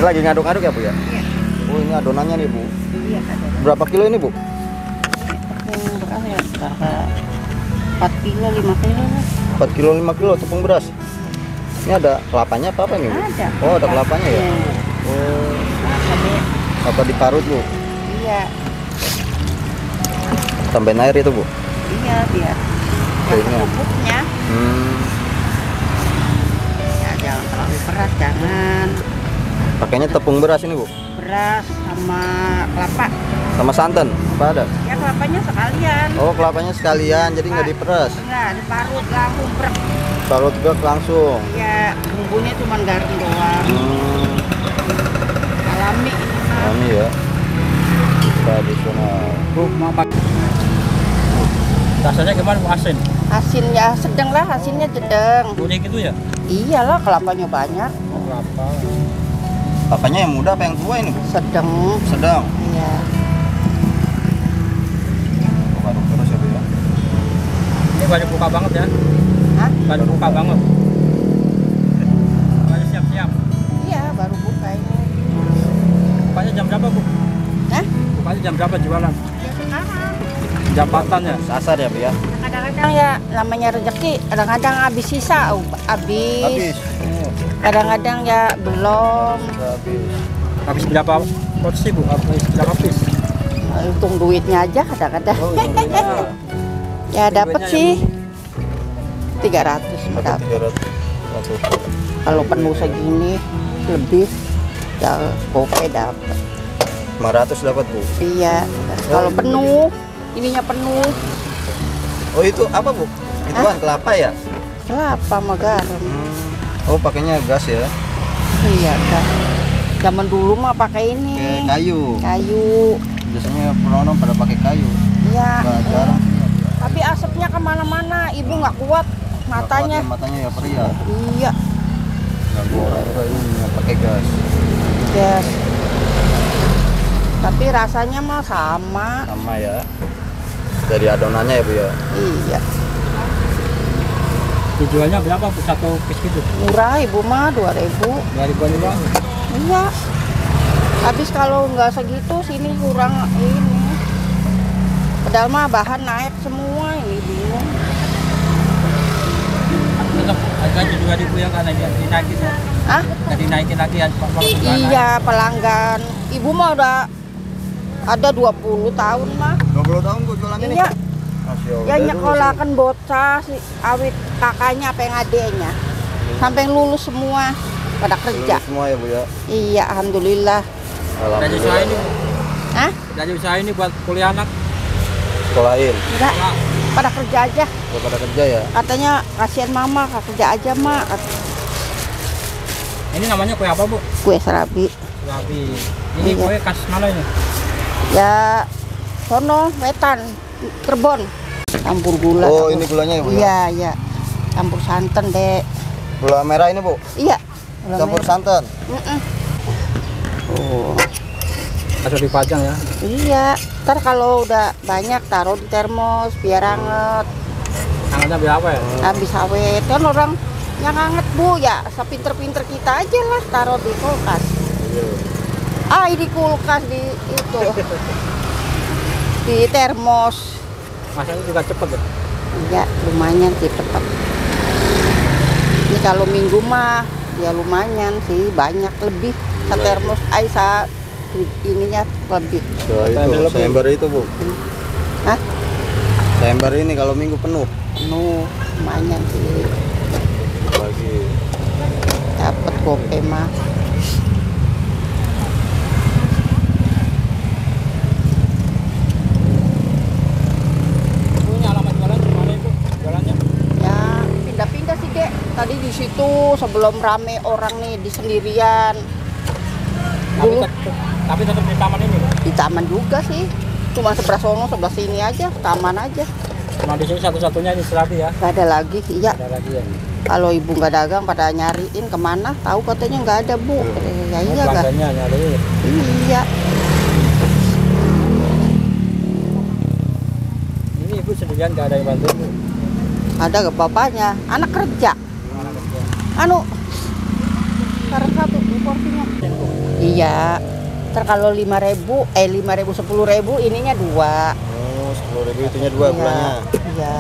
lagi ngaduk-ngaduk ya Bu ya? Iya. Oh ini adonannya nih Bu. Iya adonan. Berapa kilo ini Bu? Tepung beras ya, berapa? 4 kilo, 5 kilo lah. 4 kilo 5 kilo tepung beras. Ini ada kelapanya apa ini Bu? Ada. Oh ada kelapanya ya? Iya. Oh Kelapa deh. apa diparut Bu? Iya. Tambahin air itu Bu? Iya biar Kayaknya. bubuknya. Ya jangan terlalu berat, jangan. Pakainya tepung beras ini Bu? Beras sama kelapa. Sama santan? Apa ada? Ya kelapanya sekalian. Oh kelapanya sekalian jadi nggak diperas? Enggak, diparut langsung brek. Parut juga langsung? Ya bumbunya cuma garam doang. Alami ini mah. Ini ya tradisional. Bu, mau pakai. Rasanya gimana Bu? Asin? Asin ya sedang lah, asinnya sedang. Kuning itu ya? Iyalah kelapanya banyak. Oh, kelapa. Kelapanya yang muda apa yang tua ini Bu? Sedang. Sedang? Iya. Baru terus ya Bu ya? Ini banyak buka banget ya? Hah? Banyak buka banget. Banyak siap-siap. Iya, baru buka ini. Bukanya jam berapa Bu? Hah? Bukanya jam berapa jualan? Ya sekarang. Jambatan ya? Sasar ya Bu ya? Kadang-kadang ya namanya rezeki, kadang-kadang habis sisa, habis. Habis? Kadang-kadang ya belum. Habis. Habis berapa porsi Bu? Habis berapa piece? Untung duitnya aja kadang-kadang. Oh iya. Ya dapat Duitnya sih yang 300 dapat. 300. Kalau penuh segini lebih ya oke dapat. 500 dapat Bu. Iya, kalau penuh, ininya penuh. Oh itu apa Bu? Ituan kelapa ya? Kelapa sama garam. Oh pakainya gas ya? Iya kan. Zaman dulu mah pakai ini. Pakai kayu. Kayu. Biasanya penolong pada pakai kayu. Iya. Nggak jarang sih. Tapi asapnya kemana-mana, ibu nggak kuat matanya. Matanya ya perih ya. Iya. Nggak orang juga ini yang pakai gas. Yes. Tapi rasanya mah sama. Sama ya. Dari adonannya ya Bu ya. Iya. Dijualnya berapa Bu? Satu piece gitu? Murah ibu mah 2.000. Dari bulan doang? Iya. Habis kalau nggak segitu sini kurang ini. Padahal mah bahan naik semua ini bingung. Tetap harganya juga ribu ya karena dinaikin ya? Hah? Nggak dinaikin lagi ya? Iya pelanggan. Ibu mah udah ada 20 tahun mah. 20 tahun Bu jualan ini? Iya. Masya Allah. Ya nyekolakan bocah si awit kakaknya apa yang adeknya. Sampai lulus semua pada kerja. Lulus semua ya Bu ya. Iya, alhamdulillah. Dari usaha ini Bu? Hah? Dari usaha ini buat kuliah anak? Sekolahin. Enggak. Pada kerja aja. Udah pada kerja ya? Katanya kasihan mama, kerja aja mak. Ini namanya kue apa Bu? Kue serabi. Serabi. Ini Iya. kue khas mana ini? Ya sono wetan Cirebon. Campur gula. Oh campur- ini gulanya ya Bu ya? Iya, iya. Campur santan, Dek. Gula merah ini Bu? Iya. Gula Campur merah. santan? Oh. Langsung dipajang ya? Iya. Ntar kalau udah banyak taruh di termos biar anget. Tangannya berapa ya? Habis awet kan orang yang anget Bu ya, sepinter-pinter kita aja lah taruh di kulkas. Di kulkas di itu. Di termos. Masaknya juga cepet ya? Iya, lumayan sih cepat. Ini kalau minggu mah ya lumayan sih, banyak lebih. Termos ininya lebih. Ya, itu seember itu Bu. Hah? Seember ini kalau minggu penuh. Penuh, lumayan sih. Lagi. Dapat kopi mah. Punya alamat jualan di mana Ibu? Jualannya? Ya pindah-pindah sih Dek. Tadi di situ sebelum rame orang nih di sendirian. Dulu Tapi tetap di taman ini Bu? di taman juga sih. Cuma sebelah sono, sebelah sini aja, taman aja. Cuma di sini satu-satunya ini serabi ya? Gak ada lagi, iya. Ada lagi ya? Kalau ibu nggak dagang pada nyariin kemana, tahu katanya nggak ada Bu. Ya iya gak? Pelanggannya nyariin. Iya. Ini Ibu sendirian nggak ada yang bantu Bu? Ada ke bapaknya, anak kerja. Gimana kerja? Anu, karena satu porsinya. Iya. Ntar kalau 5.000, 10.000 ininya 2. Oh, 10.000 itunya 2 bulannya. Iya.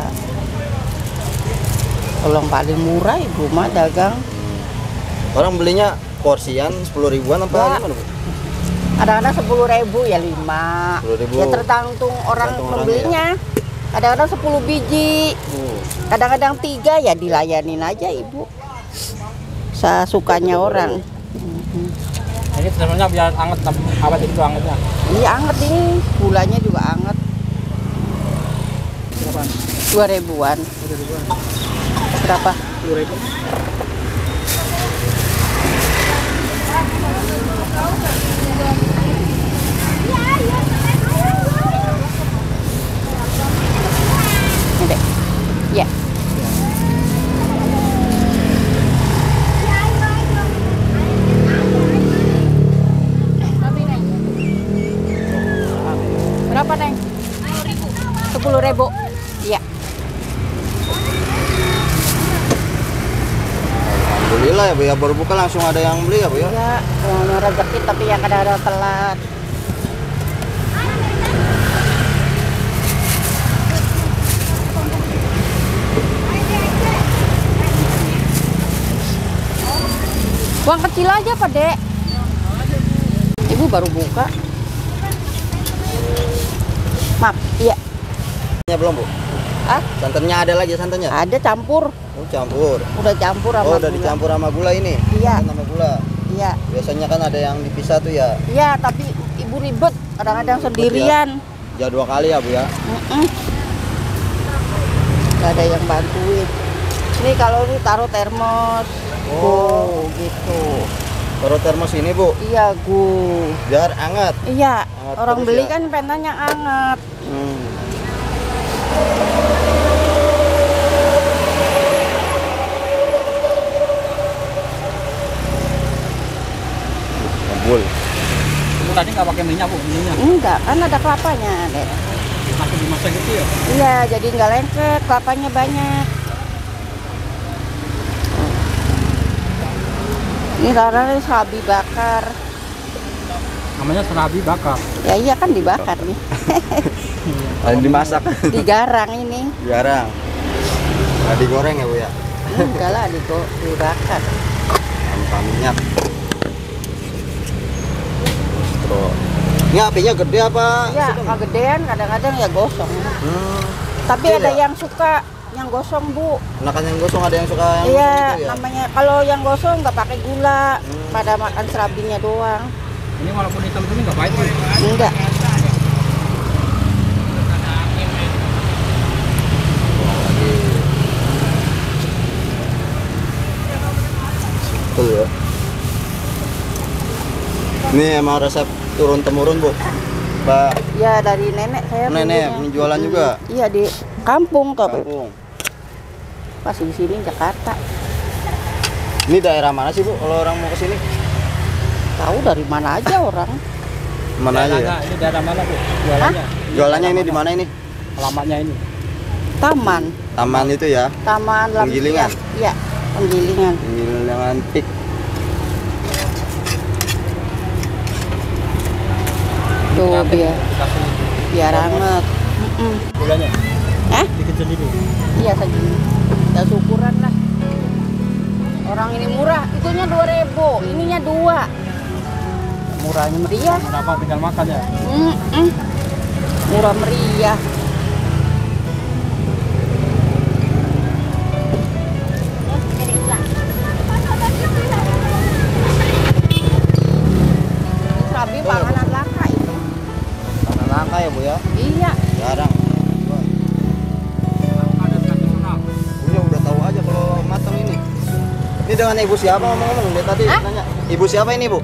Kalau yang paling murah ibu mah dagang. Orang belinya porsian 10 ribuan apa Ya. gimana, Bu? Kadang-kadang 10.000 ya 5. 10.000. Ya tergantung orang Tergantung pembelinya. Kadang-kadang 10 biji. Kadang-kadang 3 ya dilayanin aja ibu. Sesukanya orang. Ini sebenarnya biar anget, awet itu angetnya. Iya anget ini, gulanya juga anget. Berapa? 2.000-an. Berapa? 10.000. Ini deh. Ya. Berapa, Neng? 10.000. Iya. Alhamdulillah ya Bu ya, baru buka langsung ada yang beli ya Bu ya. Iya, yang rezeki tapi yang kadang-kadang telat. Uang kecil aja, Pak Dek. Ibu baru buka. Maaf, iya. Ya belum Bu? Ah, Santannya ada lagi santannya? ada campur. Oh, campur. Udah campur sama Oh, udah gula. dicampur sama gula ini. Iya. Santan sama gula. Iya. Biasanya kan ada yang dipisah tuh ya. Iya, tapi ibu ribet. Kadang-kadang Ribet sendirian. Ya 2 kali ya Bu ya. Gak ada yang bantuin. Ini kalau ini taruh termos. Oh. Gitu. Taruh termos ini Bu, Iya, biar hangat. Iya, Hangat orang terus beli ya? kan pengennya anget. Kabul. Ibu tadi nggak pakai minyak, Bu, minyak. Enggak, kan ada kelapanya, Dek. Masih dimasak gitu ya. Iya, jadi nggak lengket, kelapanya banyak. Ini rara sabi bakar. Namanya serabi bakar. Ya iya kan dibakar nih. Ada dimasak. Digarang ini. Jarang. Nah, digoreng ya Bu ya. Enggak lah, dibakar. Tanpa minyak. Terus. Ini apinya gede apa? Ya, kegedean kadang-kadang ya gosong. Tapi Kecil ada ya? yang suka yang gosong, Bu. Enakan yang gosong, ada yang suka yang Iya, gosong gitu ya? namanya kalau yang gosong nggak pakai gula, pada makan serabinya doang. Ini walaupun hitam ini nggak pahit, Bu. Enggak. Betul ya. Ini emang resep turun temurun Bu. Mbak Ya dari nenek saya. Nenek punya. jualan juga? Iya di kampung tapi Kampung. masih di sini Jakarta. Ini daerah mana sih Bu kalau orang mau ke sini? Tahu dari mana aja orang. Mana aja ya? Ini daerah mana, Bu? Jualannya. Jualannya ini di mana ini? Alamatnya ini. Taman, Taman itu ya? Taman Penggilingan? Iya, Penggilingan. Penggilingan Pik. Tuh biar Dikasih biar hangat. gulanya. Hah? Dikit sendiri. Iya segini. Ya syukuran lah. Orang ini murah, itunya 2.000, ininya 2. Murahnya meriah. Kenapa tinggal makan ya? Murah meriah. Serabi panganan langka itu. Karena langka ya Bu ya? Iya. Jarang. Ada tradisional. Punya udah tahu aja kalau matang ini. Ini dengan ibu siapa ngomong-ngomong? Dia tadi Hah? nanya. Ibu siapa ini Bu?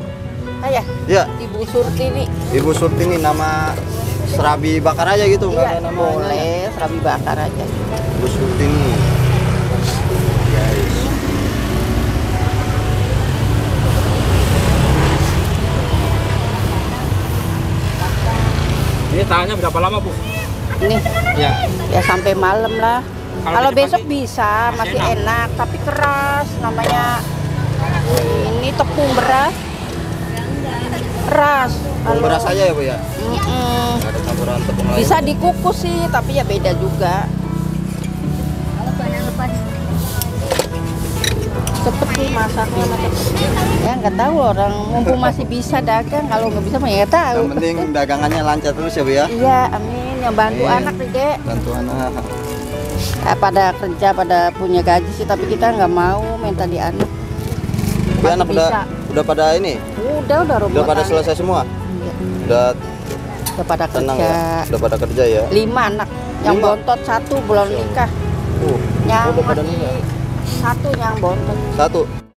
Ayah, Iya. Ibu Surtini. Ibu Surtini, nama serabi bakar aja gitu, nggak Iya, ada nama boleh serabi bakar aja. Ibu Surtini. Guys. Ini tahannya berapa lama, Bu? Ini Ya. ya sampai malam lah. Kalau besok bisa, masih enak. enak, tapi keras. Namanya ini tepung beras. beras. Tepung beras aja ya Bu ya? Mm-mm. Nggak ada campuran tepung lain. Bisa dikukus sih, tapi ya beda juga. Cepet sih masaknya, ya nggak tahu orang mumpung masih bisa dagang, kalau nggak bisa mah ya nggak tahu. Yang penting dagangannya lancar terus ya Bu ya? Iya, amin. Yang bantu Amin. anak nih, Dek. Bantu anak. Pada kerja, pada punya gaji sih, tapi kita nggak mau minta di anak. Tapi Masih anak bisa. udah pada ini? Udah rumah Udah pada tangga. selesai semua? Iya. Udah Pada tenang kerja. ya? Udah pada kerja ya? 5 anak. Yang 5? bontot 1 belum nikah. Yang udah pada masih nikah? 1 yang bontot. 1?